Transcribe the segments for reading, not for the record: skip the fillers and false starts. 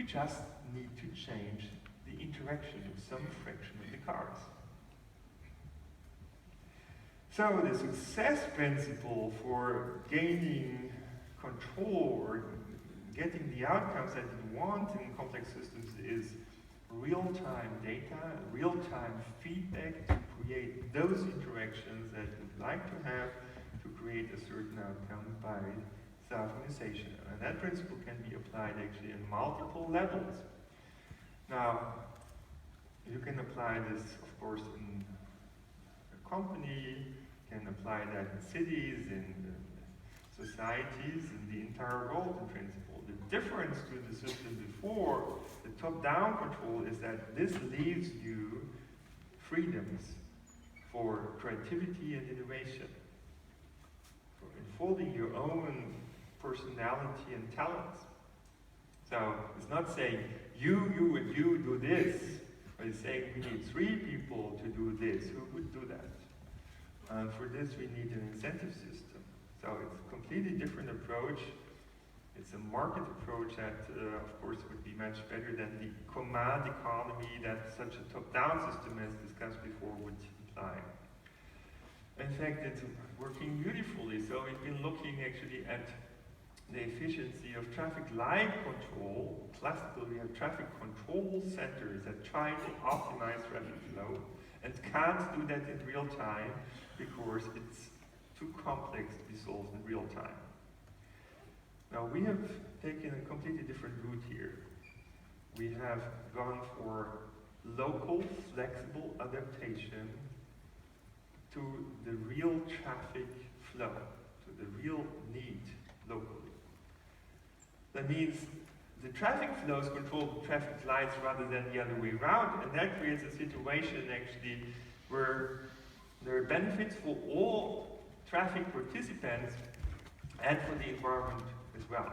just need to change the interaction with some fraction of the cars. So the success principle for gaining control or getting the outcomes that you want in complex systems is real-time data, real-time feedback to create those interactions that you'd like to have to create a certain outcome by self-organization. And that principle can be applied actually in multiple levels. Now, you can apply this, of course, in a company, you can apply that in cities, in societies, in the entire world in principle. The difference to the system before, the top-down control, is that this leaves you freedoms for creativity and innovation, for unfolding your own personality and talents. So it's not saying you and you do this, but it's saying we need 3 people to do this. Who would do that? And for this we need an incentive system. So it's a completely different approach. It's a market approach that, of course, would be much better than the command economy that such a top-down system, as discussed before, would imply. In fact, it's working beautifully. So we've been looking actually at the efficiency of traffic light control. Classically, we have traffic control centers that try to optimize traffic flow and can't do that in real time because it's too complex to be solved in real time. Now we have taken a completely different route here. We have gone for local, flexible adaptation to the real traffic flow, to the real need locally. That means the traffic flows control the traffic lights rather than the other way around, and that creates a situation actually where there are benefits for all traffic participants and for the environment as well.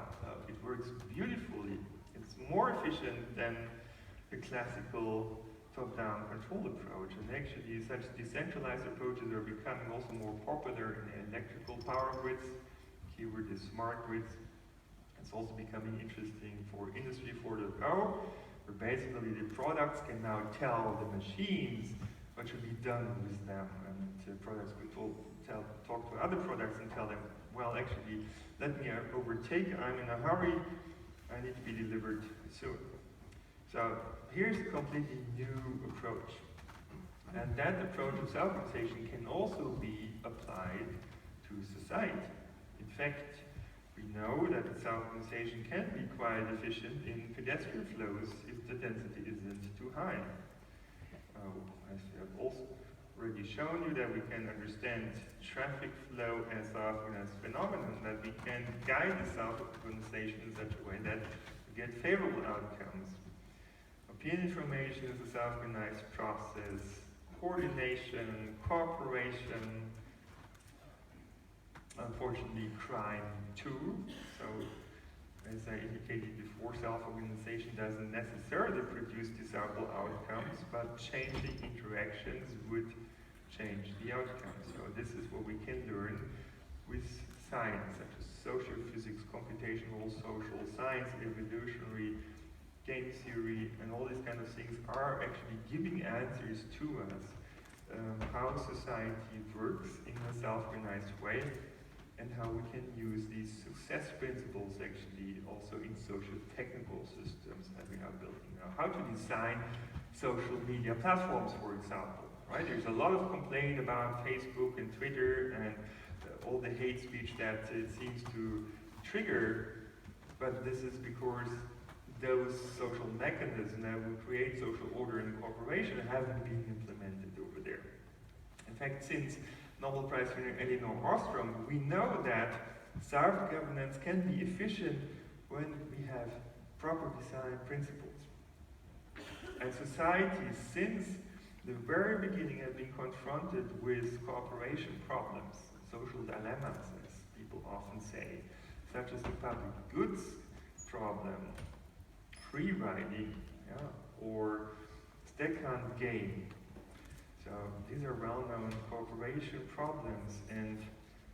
It works beautifully. It's more efficient than the classical top-down control approach, and actually such decentralized approaches are becoming also more popular in electrical power grids. Keyword is smart grids. It's also becoming interesting for Industry 4.0, where basically the products can now tell the machines what should be done with them, and products could talk to other products and tell them, well, actually, let me overtake, I'm in a hurry, I need to be delivered soon. So here's a completely new approach. And that approach of self-organization can also be applied to society. In fact, we know that self-organization can be quite efficient in pedestrian flows if the density isn't too high. As we have also already shown you, that we can understand traffic flow as self-organized phenomenon, that we can guide the self-organization in such a way that we get favorable outcomes. Opinion formation is a self-organized process, coordination, cooperation, unfortunately crime too. So as I indicated before, self-organization doesn't necessarily produce desirable outcomes, but changing interactions would change the outcomes. So this is what we can learn with science, such as social physics, computational social science, evolutionary game theory, and all these kind of things are actually giving answers to us how society works in a self-organized way, and how we can use these success principles actually also in social technical systems that we are building now. How to design social media platforms, for example, right? There's a lot of complaint about Facebook and Twitter and all the hate speech that it seems to trigger, but this is because those social mechanisms that will create social order and cooperation haven't been implemented over there. In fact, since Nobel Prize winner Elinor Ostrom, we know that self-governance can be efficient when we have proper design principles. And societies, since the very beginning, have been confronted with cooperation problems, social dilemmas, as people often say, such as the public goods problem, free riding, or stackhand game. So these are well-known cooperation problems, and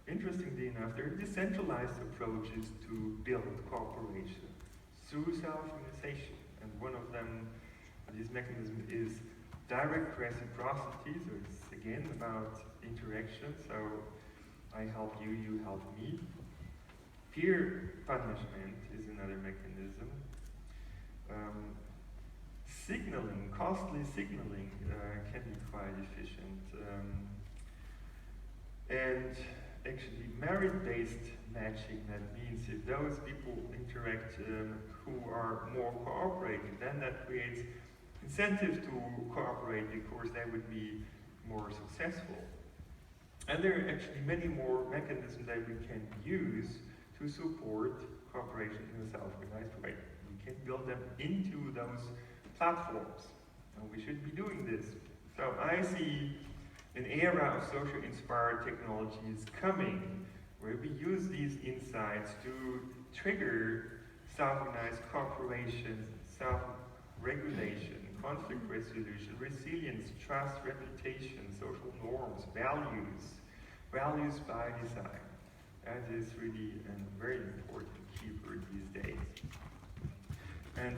interestingly enough, there are decentralized approaches to build cooperation through self-organization. And one of them, this mechanism, is direct reciprocity, so it's again about interaction, so I help you, you help me. Peer punishment is another mechanism. Signaling, costly signaling can be quite efficient. And actually merit-based matching, that means if those people interact who are more cooperative, then that creates incentive to cooperate because they would be more successful. And there are actually many more mechanisms that we can use to support cooperation in a self-organized way. We can build them into those platforms, and we should be doing this. So I see an era of social inspired technologies coming, where we use these insights to trigger self-organized cooperation, self-regulation, conflict resolution, resilience, trust, reputation, social norms, values by design. That is really a very important keyword these days. And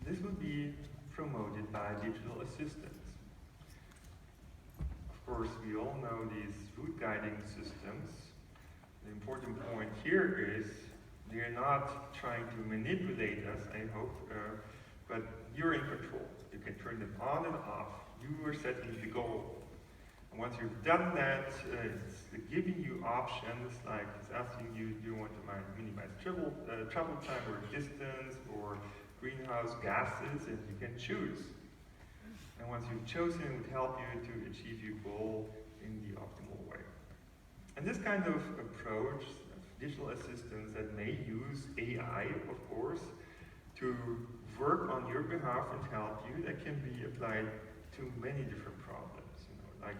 this will be promoted by digital assistants. Of course, we all know these route guiding systems. The important point here is they're not trying to manipulate us, I hope, but you're in control. You can turn them on and off. You are setting the goal. And once you've done that, it's giving you options, like it's asking you, do you want to minimize travel time or distance or greenhouse gases, and you can choose. And once you've chosen, it would help you to achieve your goal in the optimal way. And this kind of approach of digital assistance that may use AI, of course, to work on your behalf and help you, that can be applied to many different problems, like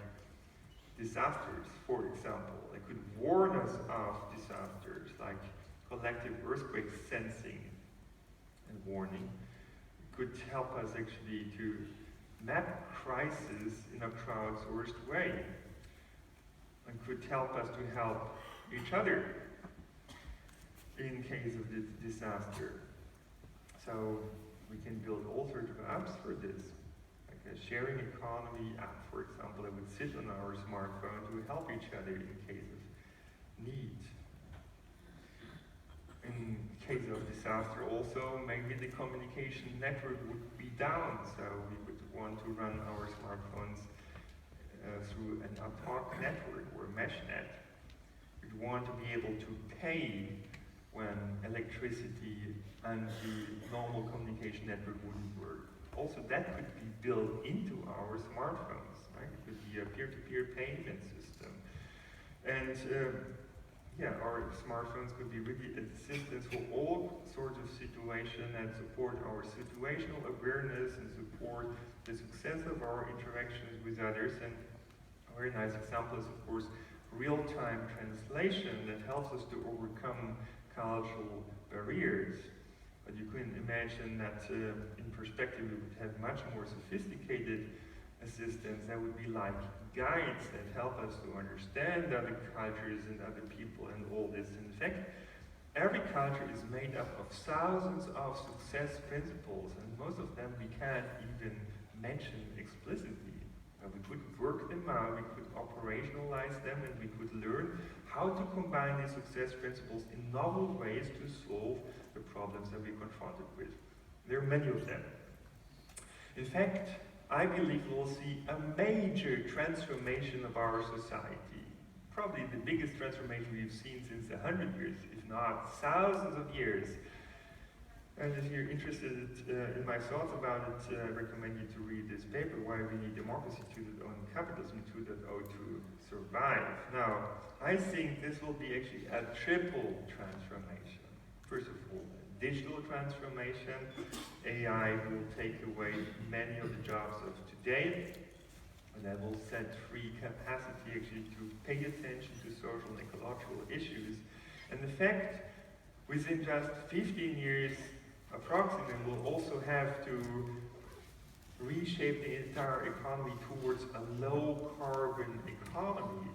disasters, for example. They could warn us of disasters, like collective earthquake sensing and warning. It could help us actually to map crisis in a crowdsourced way, and could help us to help each other in case of this disaster. So we can build all sorts of apps for this, like a sharing economy app, for example, that would sit on our smartphone to help each other in case of need. In case of disaster also, maybe the communication network would be down, so we would want to run our smartphones through an ad hoc network or mesh net. We'd want to be able to pay when electricity and the normal communication network wouldn't work. Also, that could be built into our smartphones, right? It could be a peer-to-peer payment system. And our smartphones could be really assistants for all sorts of situations and support our situational awareness and support the success of our interactions with others. And a very nice example is, of course, real-time translation that helps us to overcome cultural barriers. But you can imagine that in perspective we would have much more sophisticated assistants that would be like guides that help us to understand other cultures and other people and all this. In fact, every culture is made up of thousands of success principles, and most of them we can't even mention explicitly. We could work them out, we could operationalize them, and we could learn how to combine these success principles in novel ways to solve the problems that we're confronted with. There are many of them. In fact, I believe we'll see a major transformation of our society. Probably the biggest transformation we've seen since 100 years, if not thousands of years. And if you're interested in my thoughts about it, I recommend you to read this paper, Why We Need Democracy 2.0 and Capitalism 2.0 to Survive. Now, I think this will be actually a triple transformation. First of all, digital transformation. AI will take away many of the jobs of today, and that will set free capacity actually to pay attention to social and ecological issues. And in fact, within just 15 years, approximately, we'll also have to reshape the entire economy towards a low-carbon economy.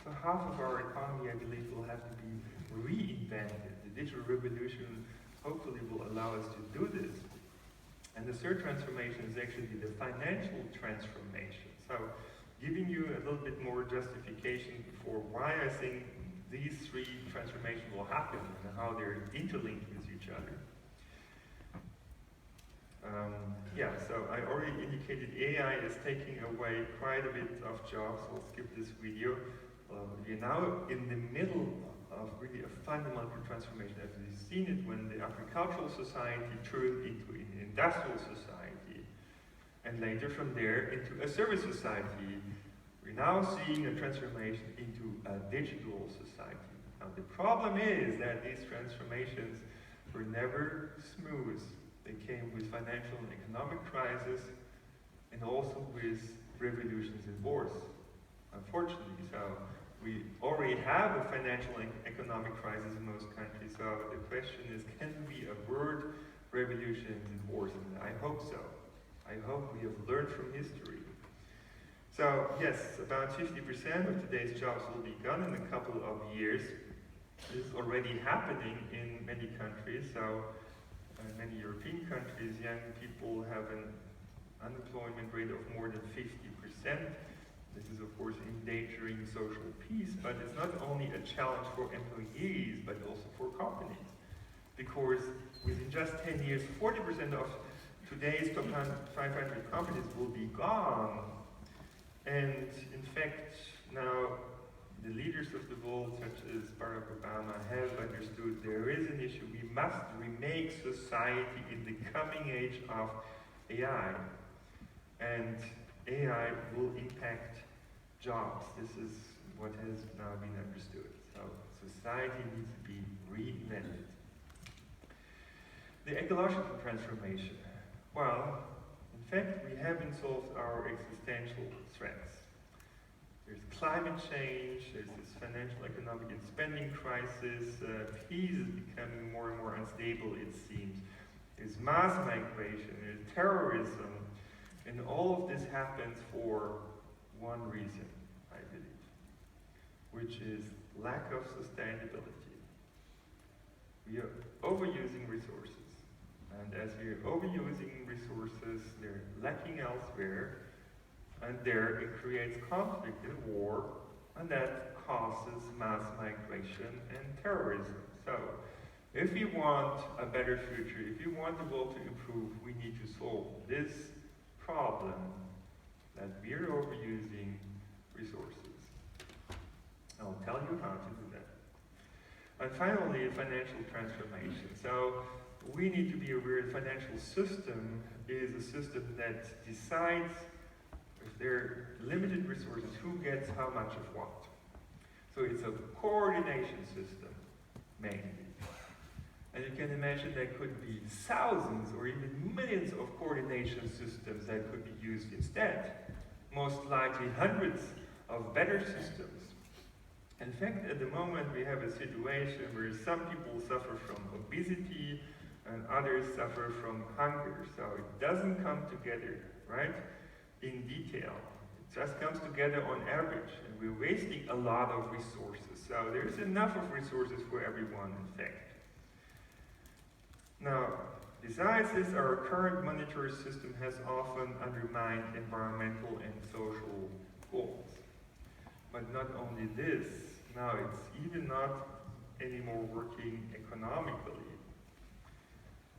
So half of our economy, I believe, will have to be reinvented. The digital revolution hopefully will allow us us to do this. And the third transformation is actually the financial transformation. So giving you a little bit more justification for why I think these three transformations will happen and how they're interlinked with each other. So I already indicated AI is taking away quite a bit of jobs. I'll skip this video. We're now in the middle of really a fundamental transformation, as we've seen it when the agricultural society turned into an industrial society, and later from there into a service society. We're now seeing a transformation into a digital society. Now the problem is that these transformations were never smooth. They came with financial and economic crisis, and also with revolutions and wars, unfortunately. So we already have a financial and economic crisis in most countries. So the question is, can we avert revolutions and wars? And I hope so. I hope we have learned from history. So yes, about 50% of today's jobs will be gone in a couple of years. This is already happening in many countries. So in many European countries, young people have an unemployment rate of more than 50%. This is, of course, endangering social peace, but it's not only a challenge for employees, but also for companies. Because within just 10 years, 40% of today's top 500 companies will be gone. And in fact, now the leaders of the world, such as Barack Obama, have understood there is an issue. We must remake society in the coming age of AI. And AI will impact jobs. This is what has now been understood. So society needs to be reinvented. The ecological transformation. Well, in fact, we haven't solved our existential threats. There's climate change, there's this financial, economic, and spending crisis, peace is becoming more and more unstable, it seems. There's mass migration, there's terrorism, and all of this happens for one reason, I believe, which is lack of sustainability. We are overusing resources, and as we are overusing resources, they're lacking elsewhere, and there it creates conflict and war, and that causes mass migration and terrorism. So, if we want a better future, if we want the world to improve, we need to solve this problem that we are overusing resources. I'll tell you how to do that. And finally, financial transformation. So, we need to be aware the financial system is a system that decides if there are limited resources, who gets how much of what. So it's a coordination system, mainly. And you can imagine there could be thousands or even millions of coordination systems that could be used instead. Most likely hundreds of better systems. In fact, at the moment we have a situation where some people suffer from obesity and others suffer from hunger. So it doesn't come together, right? In detail. It just comes together on average, and we're wasting a lot of resources. So there's enough of resources for everyone, in fact. Now, besides this, our current monetary system has often undermined environmental and social goals. But not only this, now it's even not anymore working economically.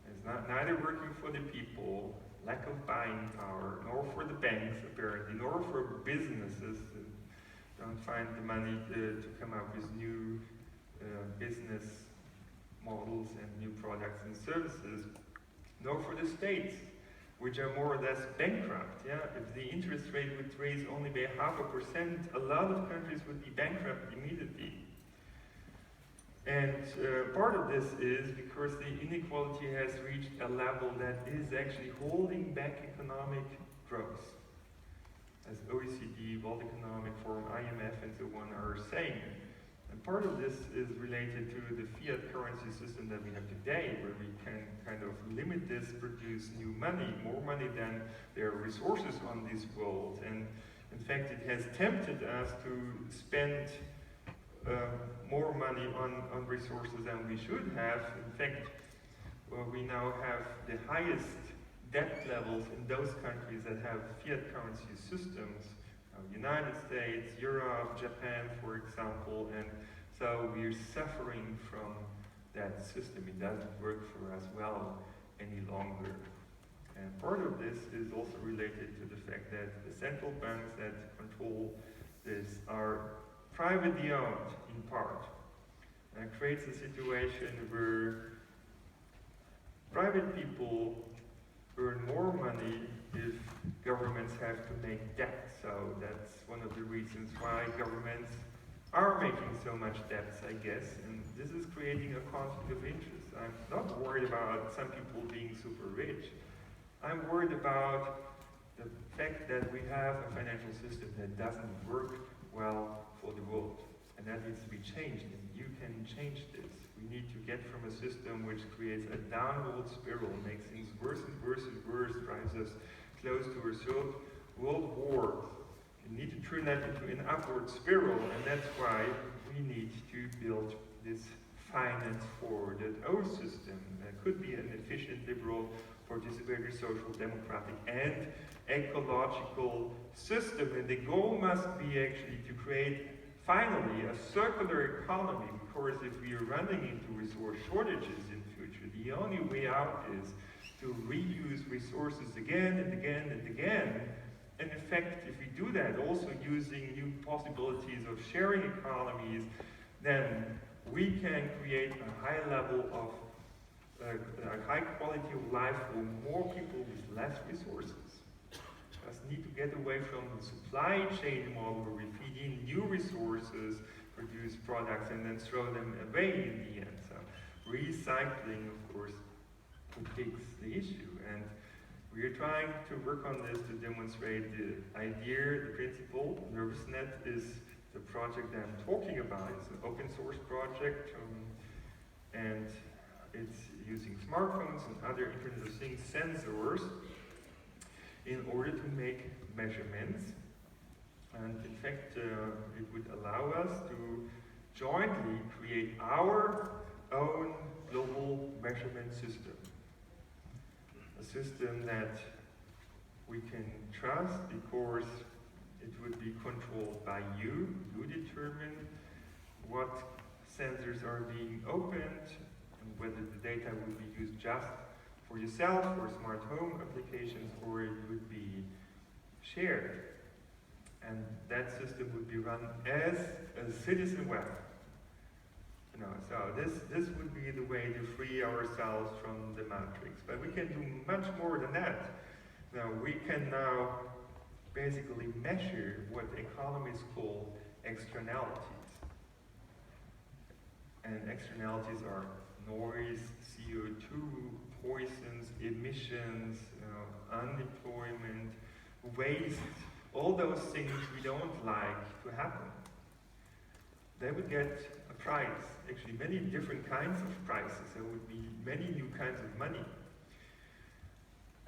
It's neither working for the people, lack of buying power, nor for the banks apparently, nor for businesses that don't find the money to come up with new business models and new products and services, nor for the states, which are more or less bankrupt. Yeah? If the interest rate would raise only by 0.5%, a lot of countries would be bankrupt immediately. And part of this is because the inequality has reached a level that is actually holding back economic growth. As OECD, World Economic Forum, IMF, and so on are saying. And part of this is related to the fiat currency system that we have today, where we can kind of limit this, produce new money, more money than there are resources on this world. And in fact, it has tempted us to spend more money on resources than we should have. In fact, we now have the highest debt levels in those countries that have fiat currency systems, United States, Europe, Japan, for example, and so we're suffering from that system. It doesn't work for us well any longer. And part of this is also related to the fact that the central banks that control this are privately owned in part. And it creates a situation where private people earn more money if governments have to make debt. So that's one of the reasons why governments are making so much debts, I guess. And this is creating a conflict of interest. I'm not worried about some people being super rich. I'm worried about the fact that we have a financial system that doesn't work well for the world. And that needs to be changed. And you can change this. We need to get from a system which creates a downward spiral, makes things worse and worse and worse, drives us close to a third world war. We need to turn that into an upward spiral, and that's why we need to build this finance forward, an old system that could be an efficient, liberal, participatory, social, democratic, and ecological system. And the goal must be actually to create finally a circular economy, because if we are running into resource shortages in the future, the only way out is to reuse resources again and again and again. And in fact, if we do that, also using new possibilities of sharing economies, then we can create a high level of a high quality of life for more people with less resources. Just need to get away from the supply chain model where we feed in new resources, produce products, and then throw them away in the end. So recycling, of course, to fix the issue. And we are trying to work on this to demonstrate the idea, the principle. NervousNet is the project that I'm talking about. It's an open source project, and it's using smartphones and other Internet of Things sensors in order to make measurements. And in fact, it would allow us to jointly create our own global measurement system. A system that we can trust because it would be controlled by you. You determine what sensors are being opened and whether the data would be used just for yourself or smart home applications, or it would be shared. And that system would be run as a citizen web. So this would be the way to free ourselves from the matrix. But we can do much more than that. Now we can now basically measure what economists call externalities. And externalities are noise, CO2, poisons, emissions, unemployment, waste, all those things we don't like to happen. They would get a price, actually many different kinds of prices. There would be many new kinds of money.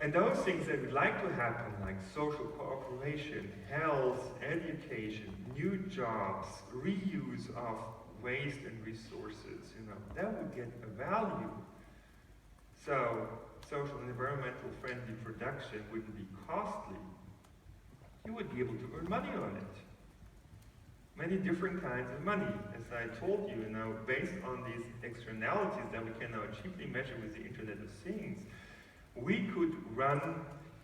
And those things that would like to happen, like social cooperation, health, education, new jobs, reuse of waste and resources, that would get a value. So social and environmental friendly production wouldn't be costly. You would be able to earn money on it. Many different kinds of money, as I told you, based on these externalities that we can now cheaply measure with the Internet of Things, we could run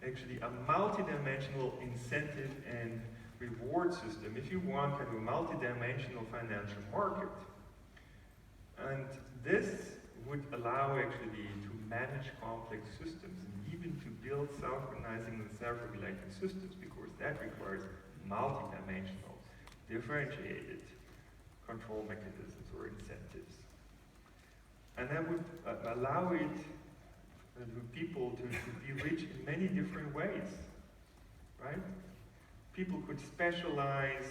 actually a multidimensional incentive and reward system, if you want, kind of a multidimensional financial market. And this would allow actually to manage complex systems and even to build self-organizing and self-regulating systems, because that requires multidimensional, differentiated control mechanisms or incentives. And that would allow it people to be rich in many different ways, right? People could specialize,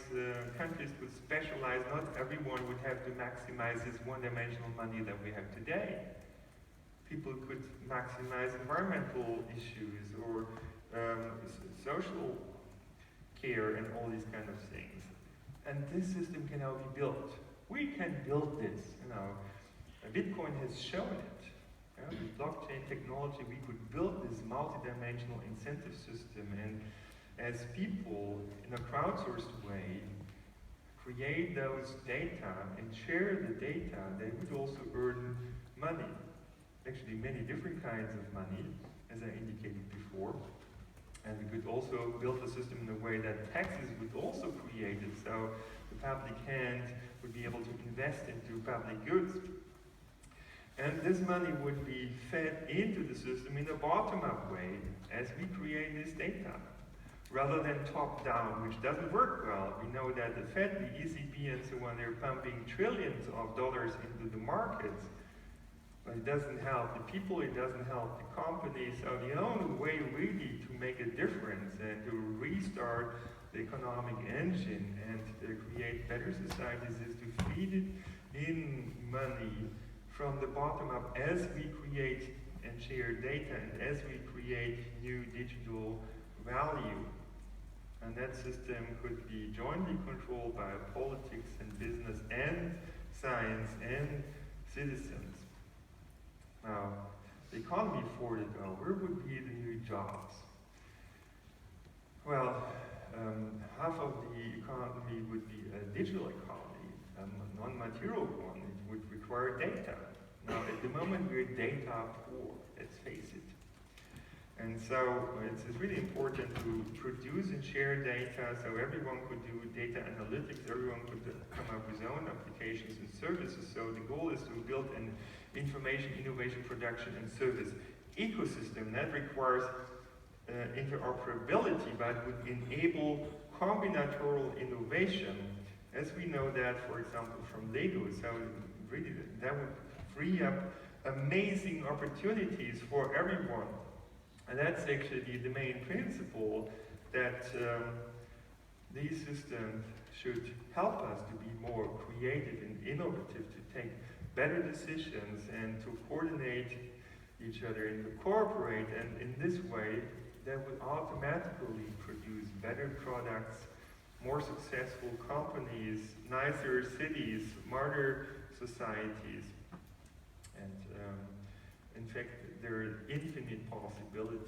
countries could specialize, not everyone would have to maximize this one-dimensional money that we have today. People could maximize environmental issues or social care and all these kind of things. And this system can now be built. We can build this, Bitcoin has shown it. With blockchain technology, we could build this multi-dimensional incentive system, and as people, in a crowdsourced way, create those data and share the data, they would also earn money. Actually, many different kinds of money, as I indicated before. And we could also build a system in a way that taxes would also create it, so the public hand would be able to invest into public goods. And this money would be fed into the system in a bottom-up way as we create this data, rather than top-down, which doesn't work well. We know that the Fed, the ECB, and so on, they're pumping trillions of dollars into the markets, but it doesn't help the people, it doesn't help the companies. So the only way really to make a difference and to restart the economic engine and create better societies is to feed it in money from the bottom up as we create and share data and as we create new digital value. And that system could be jointly controlled by politics and business and science and citizens. Now, the economy for it, where would be the new jobs? Well, half of the economy would be a digital economy, a non-material one. It would require data. Now, at the moment, we're data poor, let's face it. And so it's really important to produce and share data so everyone could do data analytics, everyone could come up with their own applications and services. So the goal is to build an information, innovation, production, and service ecosystem that requires interoperability, but would enable combinatorial innovation, as we know that, for example, from Lego. So really, that would free up amazing opportunities for everyone. And that's actually the main principle, that these systems should help us to be more creative and innovative, to take better decisions and to coordinate each other and to cooperate. And in this way, that would automatically produce better products, more successful companies, nicer cities, smarter societies. And in fact, there are infinite possibilities.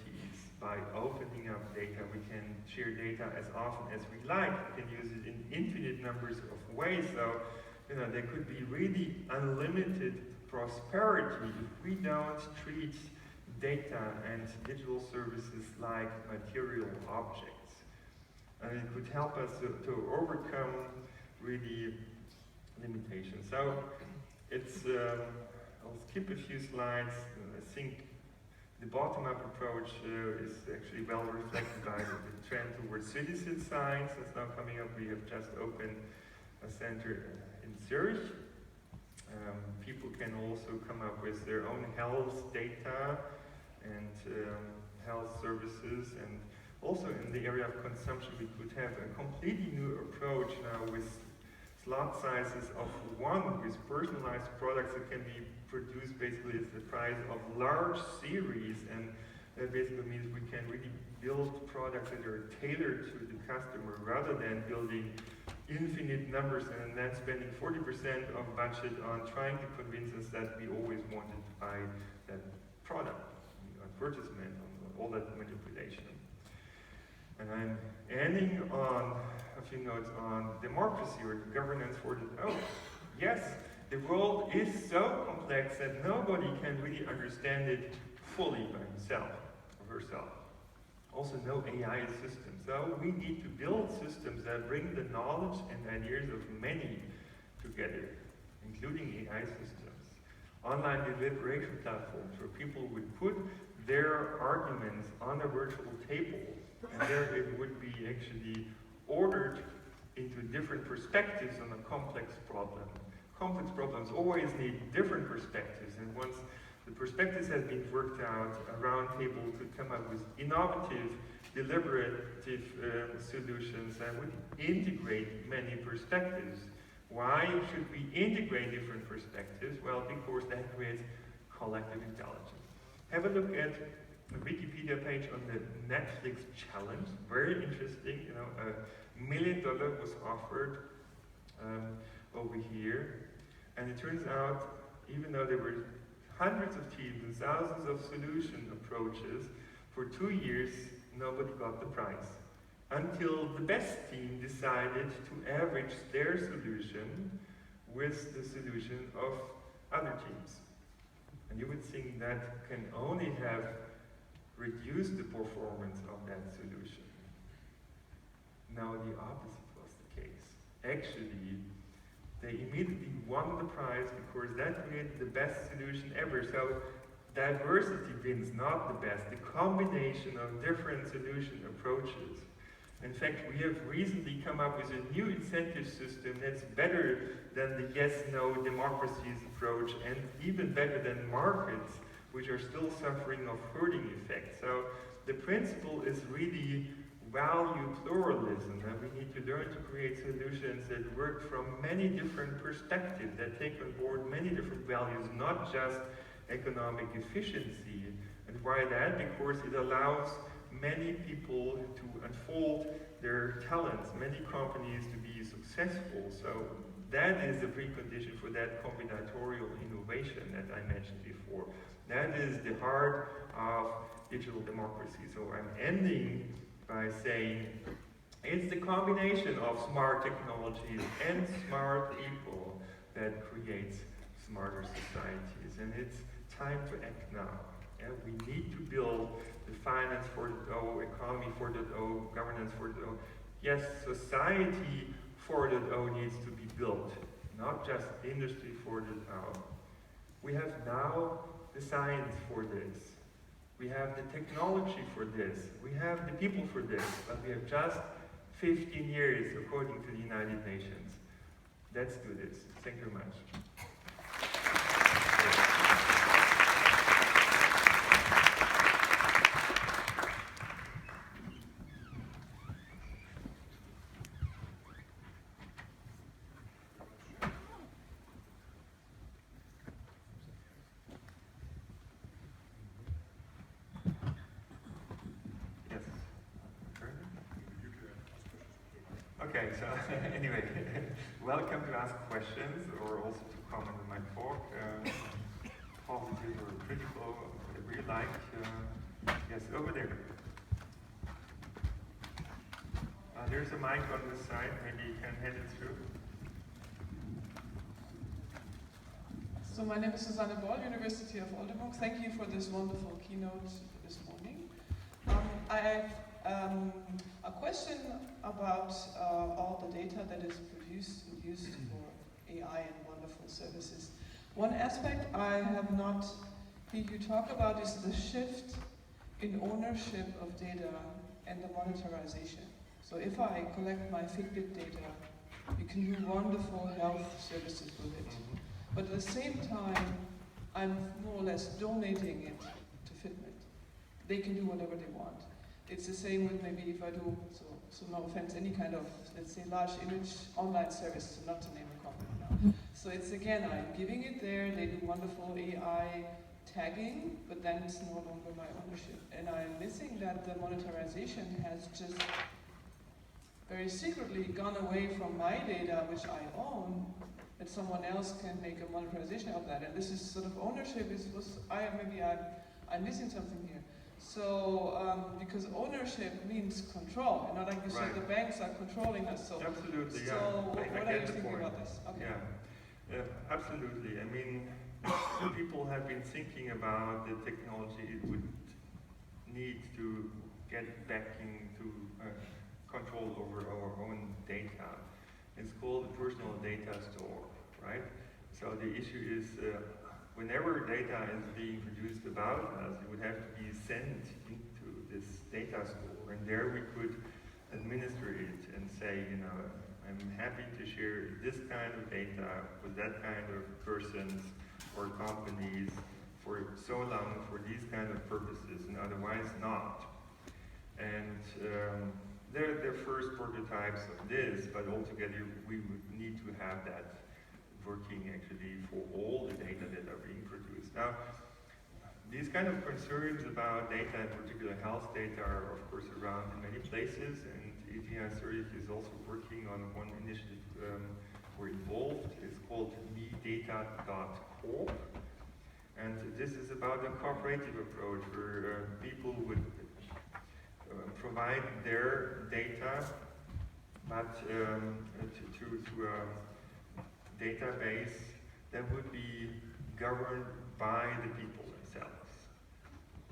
By opening up data, we can share data as often as we like. We can use it in infinite numbers of ways. So, there could be really unlimited prosperity if we don't treat data and digital services like material objects. And it could help us to overcome really limitations. So it's, I'll skip a few slides. I think the bottom-up approach is actually well reflected by the trend towards citizen science that's now coming up. We have just opened a center in Zurich. People can also come up with their own health data and health services, and also in the area of consumption we could have a completely new approach now with slot sizes of one, with personalized products that can be produced basically at the price of large series, and that basically means we can really build products that are tailored to the customer rather than building infinite numbers and then spending 40% of budget on trying to convince us that we always wanted to buy that product, advertisement, all that manipulation. And I'm ending on a few notes on democracy or governance for the yes, the world is so complex that nobody can really understand it fully by himself or herself. Also, no AI system. So we need to build systems that bring the knowledge and ideas of many together, including AI systems. Online deliberation platforms where people would put their arguments on a virtual table, and there it would be actually ordered into different perspectives on a complex problem. Complex problems always need different perspectives, and once the perspectives have been worked out, a round table could come up with innovative, deliberative solutions that would integrate many perspectives. Why should we integrate different perspectives? Well, because that creates collective intelligence. Have a look at the Wikipedia page on the Netflix challenge. Very interesting. $1 million was offered over here, and it turns out, even though there were hundreds of teams and thousands of solution approaches. For 2 years, nobody got the prize. Until the best team decided to average their solution with the solution of other teams. And you would think that can only have reduced the performance of that solution. Now the opposite was the case. Actually, they immediately won the prize because that created the best solution ever. So diversity wins, not the best. The combination of different solution approaches. In fact, we have recently come up with a new incentive system that's better than the yes-no democracies approach and even better than markets, which are still suffering of herding effects. So the principle is really value pluralism, and we need to learn to create solutions that work from many different perspectives, that take on board many different values, not just economic efficiency. And why that? Because it allows many people to unfold their talents, many companies to be successful. So that is the precondition for that combinatorial innovation that I mentioned before. That is the heart of digital democracy. So I'm ending by saying it's the combination of smart technologies and smart people that creates smarter societies. And it's time to act now. And we need to build the finance 4.0, economy 4.0, governance 4.0. Yes, society 4.0 needs to be built, not just industry 4.0. We have now the science for this. We have the technology for this. We have the people for this. But we have just 15 years according to the United Nations. Let's do this. Thank you very much. Okay, so anyway, welcome to ask questions or also to comment on my talk, positive or critical, whatever you like. Yes, over there. There's a mic on this side, maybe you can hand it through. So my name is Susanne Boll, University of Oldenburg. Thank you for this wonderful keynote this morning. I have a question about all the data that is produced and used for AI and wonderful services. One aspect I have not heard you talk about is the shift in ownership of data and the monetarization. So if I collect my Fitbit data, you can do wonderful health services with it. But at the same time, I'm more or less donating it to Fitbit. They can do whatever they want. It's the same with maybe if I do, so no offense, any kind of, let's say, large image online service, not to name a company now. So it's again, I'm giving it there, they do wonderful AI tagging, but then it's no longer my ownership. And I'm missing that the monetarization has just very secretly gone away from my data, which I own, that someone else can make a monetization of that. And this is sort of ownership I'm missing something here. So, because ownership means control, and not like you said, the banks are controlling us. So, absolutely, yeah. So, what I are you get the thinking point. about this? Okay. Yeah, absolutely. I mean, people have been thinking about the technology it would need to get back into control over our own data. It's called the personal data store, right? So the issue is, whenever data is being produced about us, it would have to be sent into this data store, and there we could administer it and say, you know, I'm happy to share this kind of data with that kind of persons or companies for so long for these kind of purposes, and otherwise not. And they're the first prototypes of this, but altogether we would need to have that working actually for all the data that are being produced. Now, these kind of concerns about data, in particular health data, are of course around in many places, and ETH is also working on one initiative we're involved. It's called medata.corp. And this is about a cooperative approach where people would provide their data, but to a database that would be governed by the people themselves,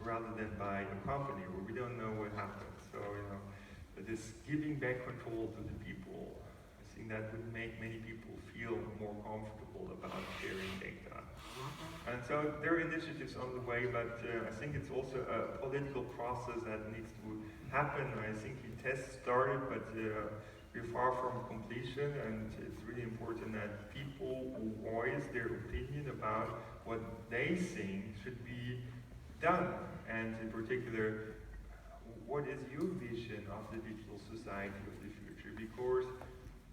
rather than by a company where we don't know what happens. So, this giving back control to the people, I think that would make many people feel more comfortable about sharing data. And so there are initiatives on the way, but I think it's also a political process that needs to happen. I think the test started, but we're far from completion, and it's really important that people voice their opinion about what they think should be done, and in particular, what is your vision of the digital society of the future? Because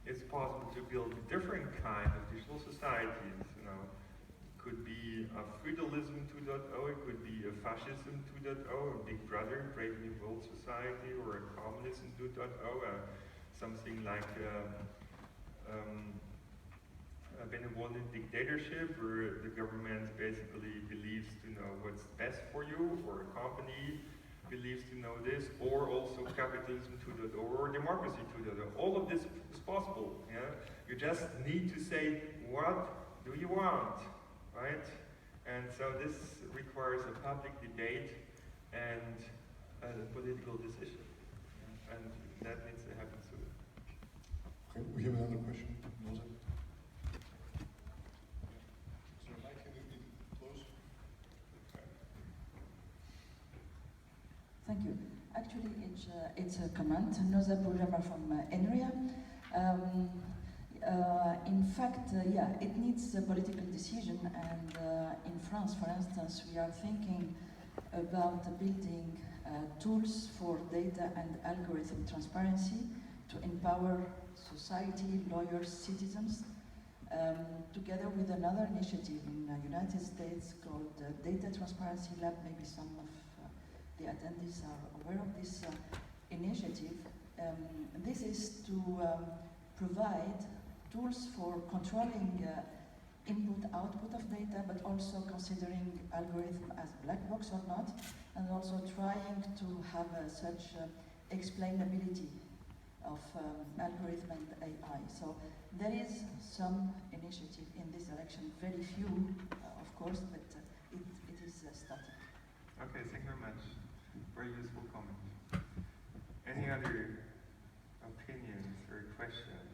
it's possible to build different kinds of digital societies. Could be a feudalism 2.0, it could be a fascism 2.0, a Big Brother, Brave New World Society, or a communism 2.0, something like a benevolent dictatorship, where the government basically believes to know what's best for you, or a company believes to know this, or also capitalism 2.0 or democracy 2.0. All of this is possible. Yeah? You just need to say, what do you want? Right? And so this requires a public debate and a political decision. Yeah? And that needs to happen soon. Okay, we have another question. Rosa? So Mike, can you close? Thank you. Actually, it's a comment. Another programmer from ENRIA. In fact, it needs a political decision, and in France, for instance, we are thinking about building tools for data and algorithm transparency to empower society, lawyers, citizens, together with another initiative in the United States called Data Transparency Lab. Maybe some of the attendees are aware of this initiative. This is to provide tools for controlling input-output of data, but also considering algorithm as black box or not, and also trying to have such explainability of algorithm and AI. So there is some initiative in this direction, very few, of course, but it is starting. Okay, thank you very much. Very useful comment. Any other opinions or questions?